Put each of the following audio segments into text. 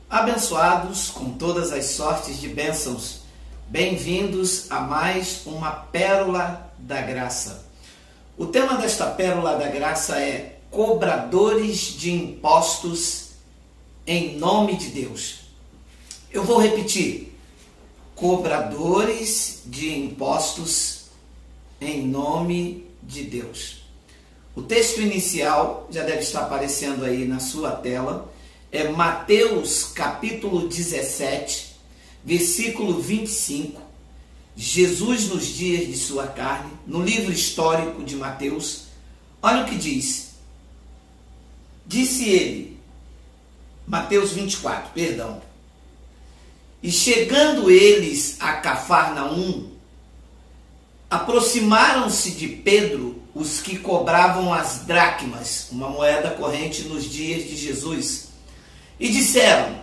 Abençoados com todas as sortes de bênçãos, bem-vindos a mais uma Pérola da Graça. O tema desta Pérola da Graça é cobradores de impostos em nome de Deus. Eu vou repetir, cobradores de impostos em nome de Deus. O texto inicial já deve estar aparecendo aí na sua tela. É Mateus capítulo 17, versículo 25. Jesus nos dias de sua carne, no livro histórico de Mateus, olha o que diz. Disse ele, Mateus 24, perdão. E chegando eles a Cafarnaum, aproximaram-se de Pedro os que cobravam as dracmas, uma moeda corrente nos dias de Jesus. E disseram,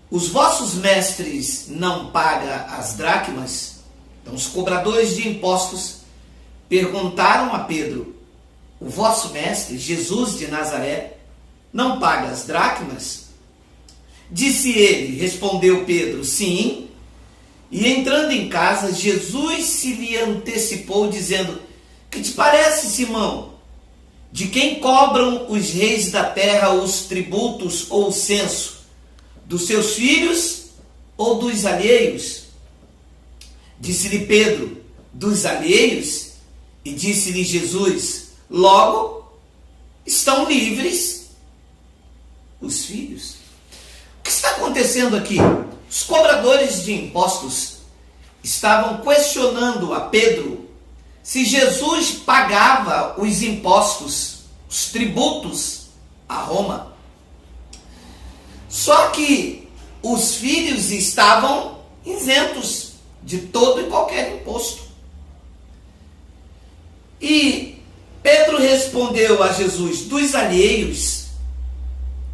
os vossos mestres não pagam as dracmas? Então os cobradores de impostos perguntaram a Pedro, o vosso mestre, Jesus de Nazaré, não paga as dracmas? Disse ele, respondeu Pedro, sim. E entrando em casa, Jesus se lhe antecipou, dizendo, que te parece, Simão? De quem cobram os reis da terra os tributos ou o censo? Dos seus filhos ou dos alheios? Disse-lhe Pedro, dos alheios? E disse-lhe Jesus, logo, estão livres os filhos. O que está acontecendo aqui? Os cobradores de impostos estavam questionando a Pedro se Jesus pagava os impostos, os tributos a Roma. Só que os filhos estavam isentos de todo e qualquer imposto. E Pedro respondeu a Jesus, dos alheios,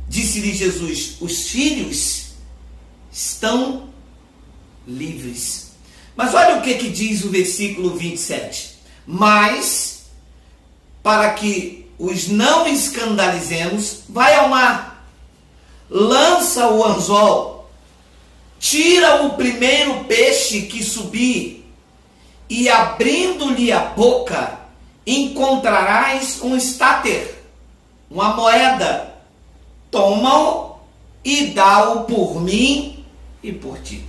disse-lhe Jesus, os filhos estão livres. Mas olha o que diz o versículo 27. Mas, para que os não escandalizemos, vai ao mar, lança o anzol, tira o primeiro peixe que subir, e abrindo-lhe a boca, encontrarás um estáter, uma moeda. Toma-o e dá-o por mim e por ti.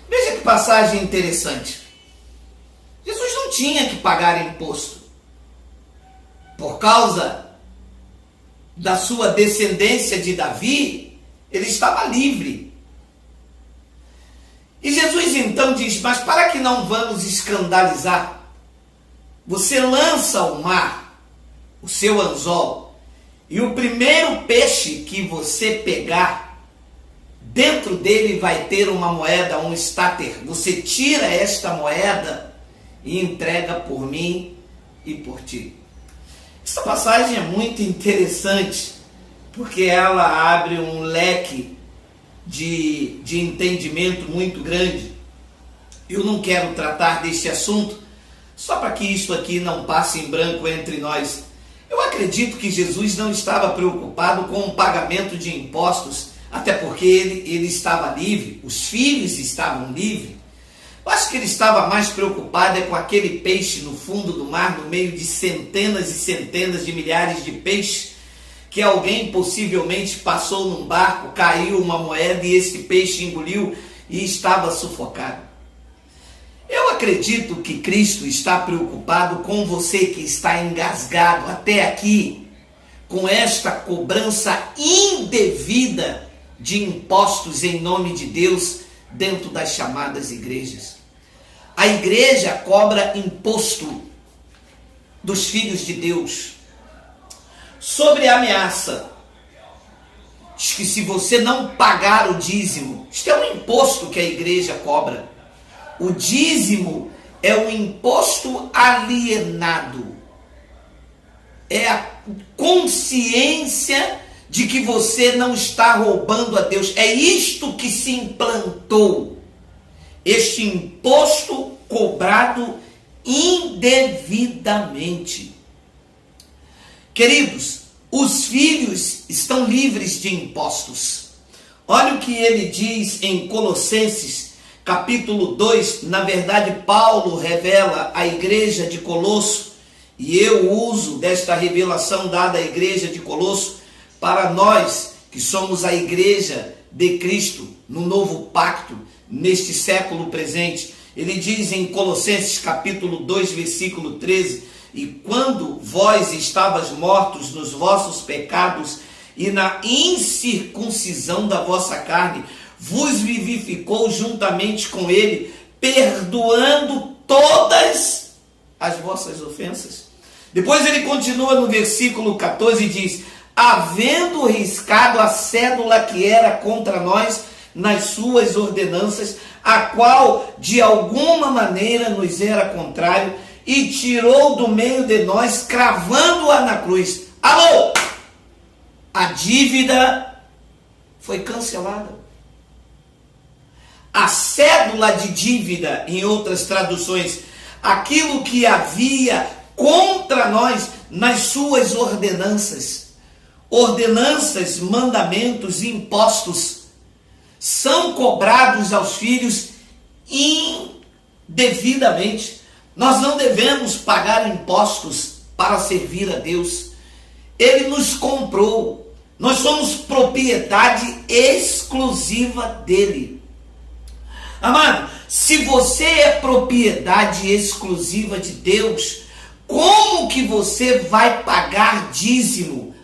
Veja que passagem interessante. Jesus não tinha que pagar imposto. Por causa da sua descendência de Davi, ele estava livre. E Jesus então diz, mas para que não vamos escandalizar, você lança ao mar o seu anzol, e o primeiro peixe que você pegar, dentro dele vai ter uma moeda, um estáter. Você tira esta moeda e entrega por mim e por ti. Essa passagem é muito interessante, porque ela abre um leque de entendimento muito grande. Eu não quero tratar deste assunto, só para que isso aqui não passe em branco entre nós. Eu acredito que Jesus não estava preocupado com o pagamento de impostos, até porque ele estava livre, os filhos estavam livres. Eu acho que ele estava mais preocupado com aquele peixe no fundo do mar, no meio de centenas e centenas de milhares de peixes, que alguém possivelmente passou num barco, caiu uma moeda e esse peixe engoliu e estava sufocado. Eu acredito que Cristo está preocupado com você que está engasgado até aqui, com esta cobrança indevida de impostos em nome de Deus dentro das chamadas igrejas. A igreja cobra imposto dos filhos de Deus sobre a ameaça. Diz que se você não pagar o dízimo, isto é um imposto que a igreja cobra. O dízimo é um imposto alienado. É a consciência de que você não está roubando a Deus. É isto que se implantou. Este imposto cobrado indevidamente. Queridos, os filhos estão livres de impostos. Olha o que ele diz em Colossenses, capítulo 2. Na verdade, Paulo revela à igreja de Colosso, e eu uso desta revelação dada à igreja de Colosso para nós que somos a igreja de Cristo no novo pacto, neste século presente. Ele diz em Colossenses capítulo 2, versículo 13: e quando vós estavas mortos nos vossos pecados e na incircuncisão da vossa carne, vos vivificou juntamente com ele, perdoando todas as vossas ofensas. Depois ele continua no versículo 14 e diz: havendo riscado a cédula que era contra nós nas suas ordenanças, a qual de alguma maneira nos era contrário, e tirou do meio de nós, cravando-a na cruz. Alô? A dívida foi cancelada. A cédula de dívida, em outras traduções, aquilo que havia contra nós nas suas ordenanças. Ordenanças, mandamentos e impostos são cobrados aos filhos indevidamente. Nós não devemos pagar impostos para servir a Deus. Ele nos comprou. Nós somos propriedade exclusiva dele. Amado, se você é propriedade exclusiva de Deus, como que você vai pagar dízimo,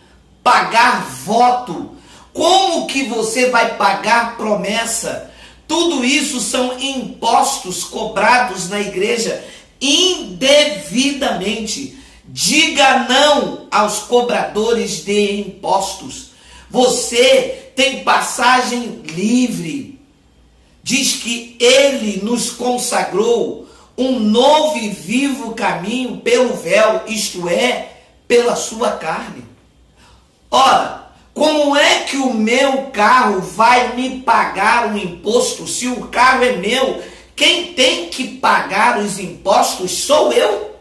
pagar voto? Como que você vai pagar promessa? Tudo isso são impostos cobrados na igreja indevidamente. Diga não aos cobradores de impostos. Você tem passagem livre. Diz que ele nos consagrou um novo e vivo caminho pelo véu, isto é, pela sua carne. Ora, como é que o meu carro vai me pagar um imposto se o carro é meu? Quem tem que pagar os impostos sou eu.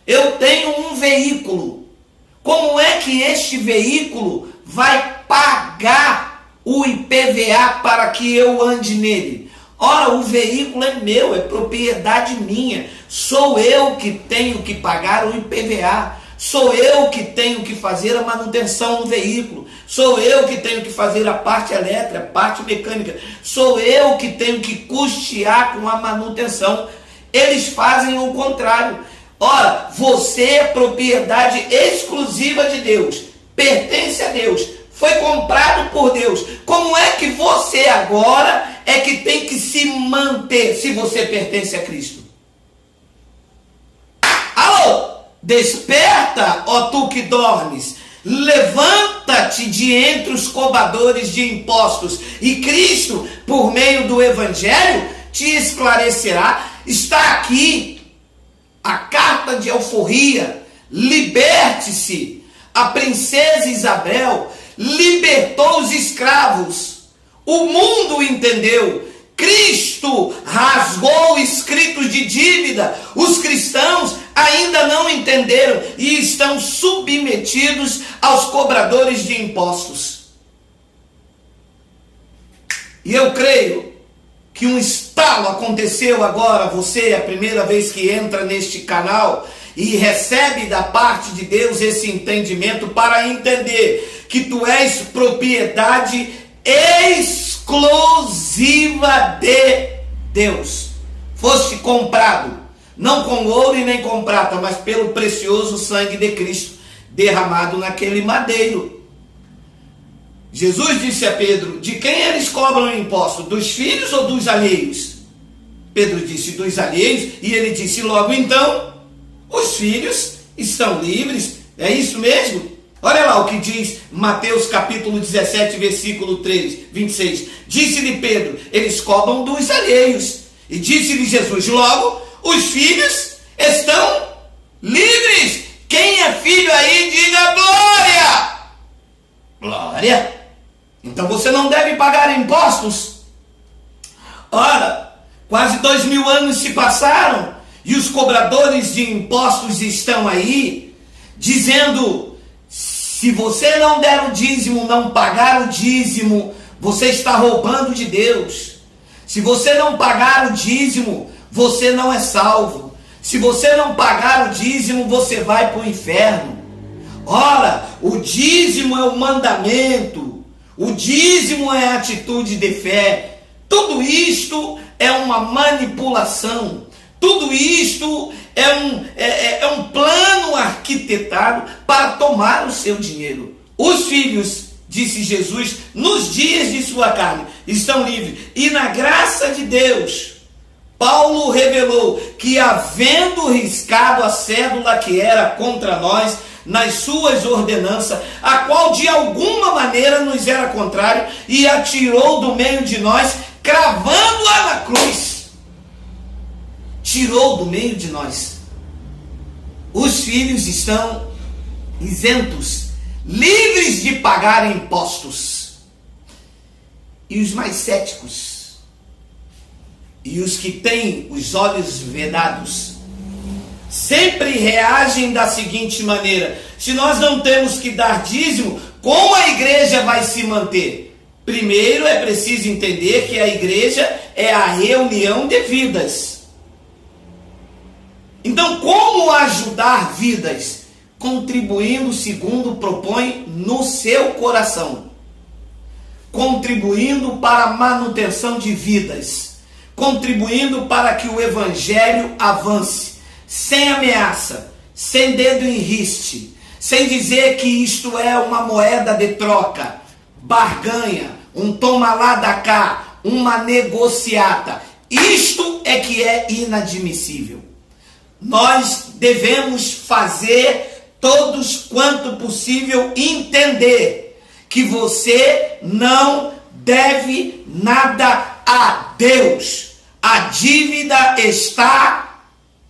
Eu tenho um veículo. Como é que este veículo vai pagar o IPVA para que eu ande nele? Ora, o veículo é meu, é propriedade minha. Sou eu que tenho que pagar o IPVA. Sou eu que tenho que fazer a manutenção no veículo. Sou eu que tenho que fazer a parte elétrica, a parte mecânica. Sou eu que tenho que custear com a manutenção. Eles fazem o contrário. Ora, você é propriedade exclusiva de Deus. Pertence a Deus. Foi comprado por Deus. Como é que você agora é que tem que se manter se você pertence a Cristo? Alô? Desperta, ó tu que dormes, levanta-te de entre os cobradores de impostos, e Cristo, por meio do Evangelho, te esclarecerá. Está aqui a carta de alforria. Liberte-se. A princesa Isabel libertou os escravos. O mundo entendeu. Cristo rasgou escritos de dívida. Os cristãos ainda não entenderam e estão submetidos aos cobradores de impostos. E eu creio que um estalo aconteceu agora. Você é a primeira vez que entra neste canal e recebe da parte de Deus esse entendimento para entender que tu és propriedade exclusiva de Deus. Foste comprado, não com ouro e nem com prata, mas pelo precioso sangue de Cristo, derramado naquele madeiro. Jesus disse a Pedro: de quem eles cobram o imposto? Dos filhos ou dos alheios? Pedro disse: dos alheios. E ele disse logo então: os filhos estão livres. É isso mesmo? Olha lá o que diz Mateus capítulo 17, versículo 26. Disse-lhe Pedro: eles cobram dos alheios. E disse-lhe Jesus: logo, os filhos estão livres. Quem é filho aí, diga glória. Glória. Então você não deve pagar impostos. Ora, quase 2000 anos se passaram e os cobradores de impostos estão aí dizendo: Se você não der o dízimo, não pagar o dízimo, você está roubando de Deus. Se você não pagar o dízimo, você não é salvo. Se você não pagar o dízimo, você vai para o inferno. Ora, o dízimo é o mandamento, o dízimo é a atitude de fé. Tudo isto é uma manipulação. Tudo isto é um plano arquitetado para tomar o seu dinheiro. Os filhos, disse Jesus, nos dias de sua carne, estão livres. E na graça de Deus, Paulo revelou que, havendo riscado a cédula que era contra nós, nas suas ordenanças, a qual de alguma maneira nos era contrário, e a tirou do meio de nós, cravando-a na cruz. Tirou do meio de nós. Os filhos estão isentos, livres de pagar impostos. E os mais céticos, e os que têm os olhos vedados, sempre reagem da seguinte maneira: se nós não temos que dar dízimo, como a igreja vai se manter? Primeiro é preciso entender que a igreja é a reunião de vidas. Então, como ajudar vidas? Contribuindo segundo propõe no seu coração. Contribuindo para a manutenção de vidas. Contribuindo para que o evangelho avance. Sem ameaça, sem dedo em riste, sem dizer que isto é uma moeda de troca, barganha, um toma lá da cá, uma negociata. Isto é que é inadmissível. Nós devemos fazer todos quanto possível entender que você não deve nada a Deus. A dívida está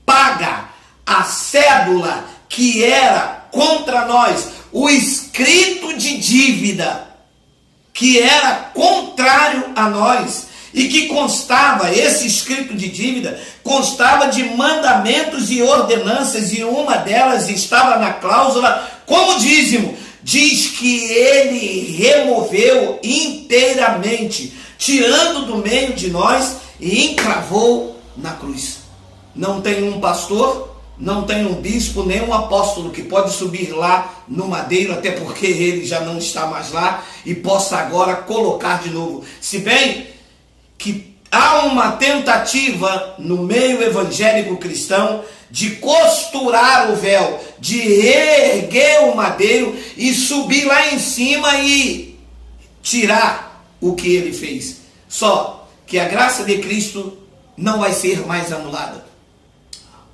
paga. A cédula que era contra nós, o escrito de dívida que era contrário a nós, e que constava, esse escrito de dívida, constava de mandamentos e ordenanças, e uma delas estava na cláusula como dízimo. Diz que ele removeu inteiramente, tirando do meio de nós e encravou na cruz. Não tem um pastor, não tem um bispo, nem um apóstolo que pode subir lá no madeiro, até porque ele já não está mais lá, e possa agora colocar de novo. Se bem que há uma tentativa no meio evangélico cristão de costurar o véu, de reerguer o madeiro e subir lá em cima e tirar o que ele fez. Só que a graça de Cristo não vai ser mais anulada.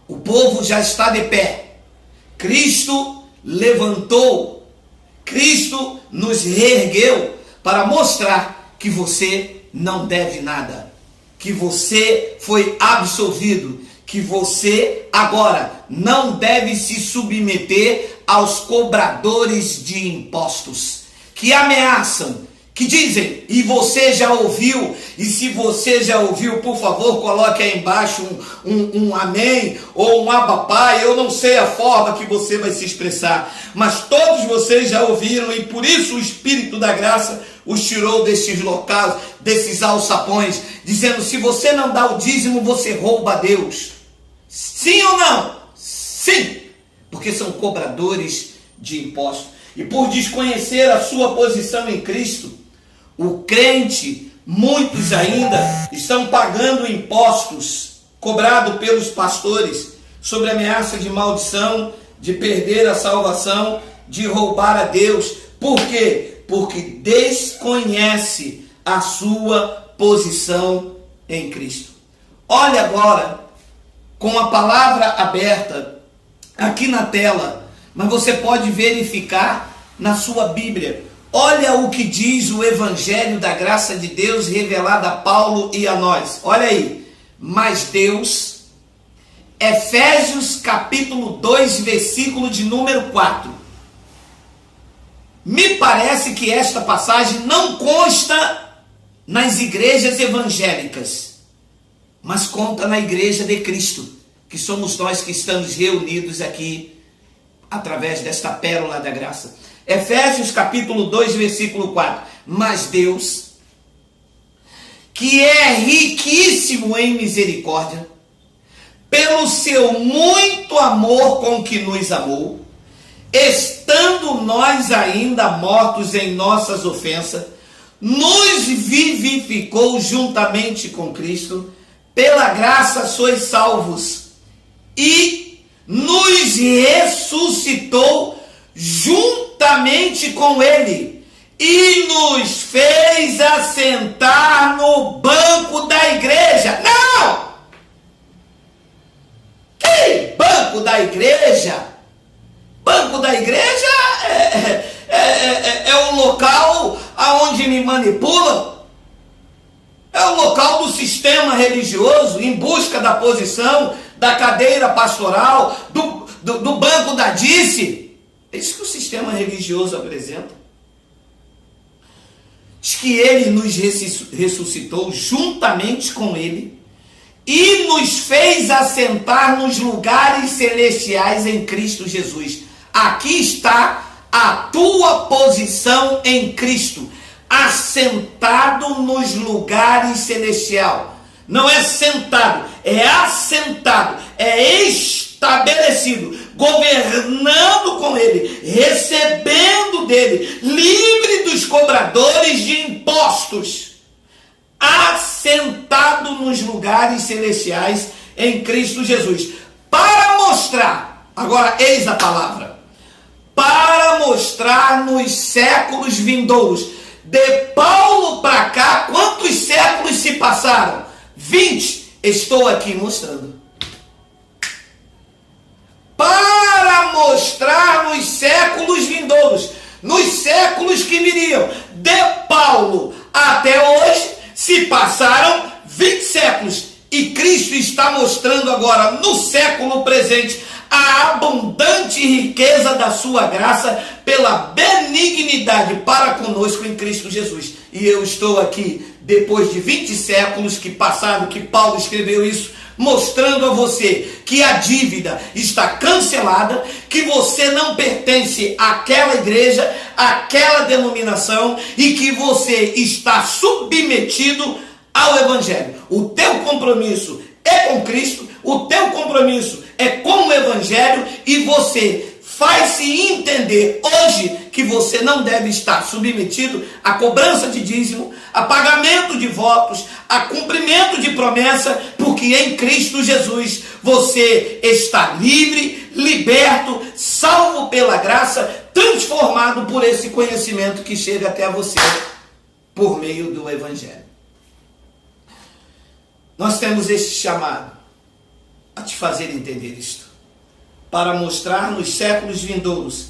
O povo já está de pé. Cristo levantou. Cristo nos reergueu para mostrar que você não deve nada, que você foi absolvido, que você agora não deve se submeter aos cobradores de impostos, que ameaçam, que dizem, e você já ouviu, e se você já ouviu, por favor, coloque aí embaixo um amém, ou um abapai, eu não sei a forma que você vai se expressar, mas todos vocês já ouviram, e por isso o Espírito da Graça os tirou desses locais, desses alçapões, dizendo, se você não dá o dízimo, você rouba a Deus. Sim ou não? Sim, porque são cobradores de impostos. E por desconhecer a sua posição em Cristo, o crente, muitos ainda, estão pagando impostos cobrados pelos pastores, sobre ameaça de maldição, de perder a salvação, de roubar a Deus. Por quê? Porque desconhece a sua posição em Cristo. Olha agora, com a palavra aberta aqui na tela, mas você pode verificar na sua Bíblia. Olha o que diz o Evangelho da Graça de Deus revelado a Paulo e a nós. Olha aí. Mas Deus, Efésios capítulo 2, versículo de número 4. Me parece que esta passagem não consta nas igrejas evangélicas, mas conta na igreja de Cristo, que somos nós que estamos reunidos aqui através desta pérola da graça. Efésios capítulo 2, versículo 4. Mas Deus, que é riquíssimo em misericórdia, pelo seu muito amor com que nos amou, estando nós ainda mortos em nossas ofensas, nos vivificou juntamente com Cristo, pela graça sois salvos, e nos ressuscitou juntamente com Ele, e nos fez assentar no banco da igreja. Não! Que banco da igreja? Banco da igreja é o local aonde me manipulam. É o local do sistema religioso em busca da posição, da cadeira pastoral, do banco da Dice. É isso que o sistema religioso apresenta. Diz que Ele nos ressuscitou juntamente com Ele e nos fez assentar nos lugares celestiais em Cristo Jesus. Aqui está a tua posição em Cristo, assentado nos lugares celestiais. Não é sentado, é assentado, é estabelecido, governando com Ele, recebendo dele, livre dos cobradores de impostos, assentado nos lugares celestiais em Cristo Jesus, para mostrar, agora eis a palavra, para mostrar nos séculos vindouros. De Paulo para cá, quantos séculos se passaram? 20. Estou aqui mostrando. Para mostrar nos séculos vindouros, nos séculos que viriam, de Paulo até hoje, se passaram 20 séculos. E Cristo está mostrando agora, no século presente, a abundante riqueza da sua graça pela benignidade para conosco em Cristo Jesus. E eu estou aqui, depois de 20 séculos que passaram, que Paulo escreveu isso, mostrando a você que a dívida está cancelada, que você não pertence àquela igreja, àquela denominação, e que você está submetido ao Evangelho. O teu compromisso é com Cristo, o teu compromisso é com o Evangelho, e você faz-se entender hoje que você não deve estar submetido à cobrança de dízimo, a pagamento de votos, a cumprimento de promessa, porque em Cristo Jesus você está livre, liberto, salvo pela graça, transformado por esse conhecimento que chega até você por meio do Evangelho. Nós temos este chamado a te fazer entender isto, para mostrar nos séculos vindouros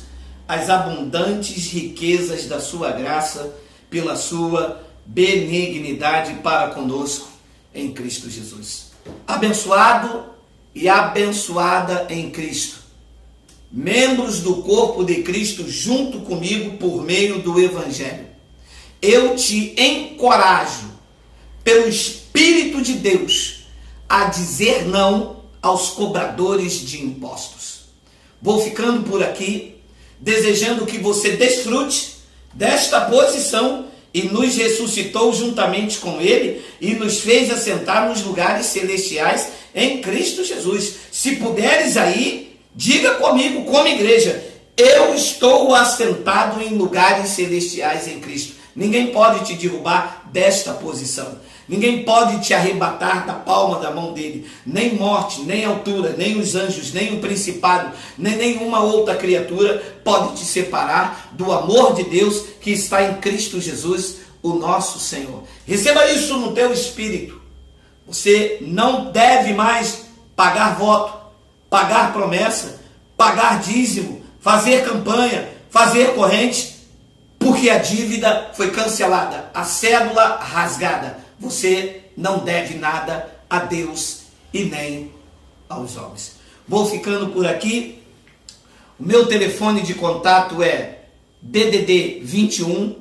as abundantes riquezas da sua graça pela sua benignidade para conosco em Cristo Jesus. Abençoado e abençoada em Cristo, membros do corpo de Cristo junto comigo por meio do Evangelho. Eu te encorajo pelo Espírito de Deus a dizer não aos cobradores de impostos. Vou ficando por aqui, desejando que você desfrute desta posição, e nos ressuscitou juntamente com Ele e nos fez assentar nos lugares celestiais em Cristo Jesus. Se puderes aí, diga comigo como igreja: eu estou assentado em lugares celestiais em Cristo. Ninguém pode te derrubar desta posição. Ninguém pode te arrebatar da palma da mão dele. Nem morte, nem altura, nem os anjos, nem o principado, nem nenhuma outra criatura pode te separar do amor de Deus que está em Cristo Jesus, o nosso Senhor. Receba isso no teu espírito. Você não deve mais pagar voto, pagar promessa, pagar dízimo, fazer campanha, fazer corrente, porque a dívida foi cancelada, a cédula rasgada. Você não deve nada a Deus e nem aos homens. Vou ficando por aqui. O meu telefone de contato é DDD 21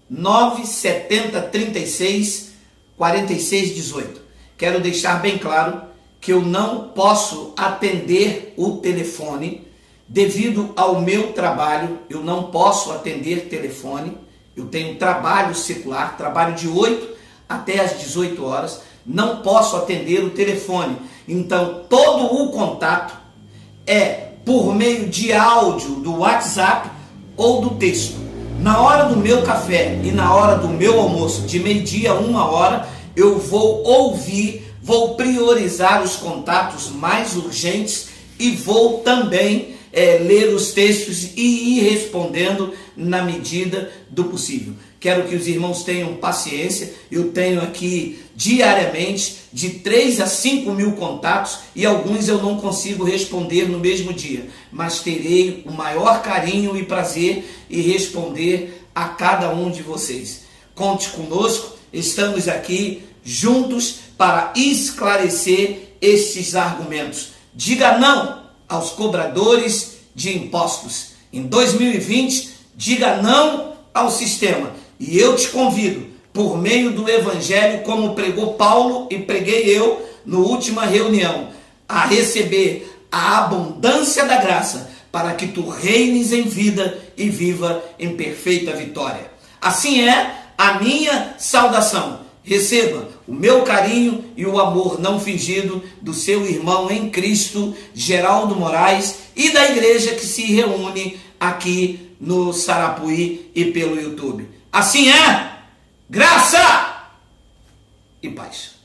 970 36 46 18. Quero deixar bem claro que eu não posso atender o telefone devido ao meu trabalho, eu não posso atender telefone. Eu tenho trabalho secular, trabalho de 8 até as 18 horas, não posso atender o telefone. Então, todo o contato é por meio de áudio do WhatsApp ou do texto. Na hora do meu café e na hora do meu almoço, de meio-dia a 1 hora, eu vou ouvir, vou priorizar os contatos mais urgentes e vou também ler os textos e ir respondendo na medida do possível. Quero que os irmãos tenham paciência. Eu tenho aqui diariamente de 3 a 5 mil contatos e alguns eu não consigo responder no mesmo dia, mas terei o maior carinho e prazer em responder a cada um de vocês. Conte conosco, estamos aqui juntos para esclarecer estes argumentos. Diga não aos cobradores de impostos. Em 2020, diga não ao sistema. E eu te convido, por meio do Evangelho, como pregou Paulo e preguei eu na última reunião, a receber a abundância da graça, para que tu reines em vida e viva em perfeita vitória. Assim é a minha saudação. Receba o meu carinho e o amor não fingido do seu irmão em Cristo, Geraldo Moraes, e da igreja que se reúne aqui no Sarapuí e pelo YouTube. Assim é, graça e paz.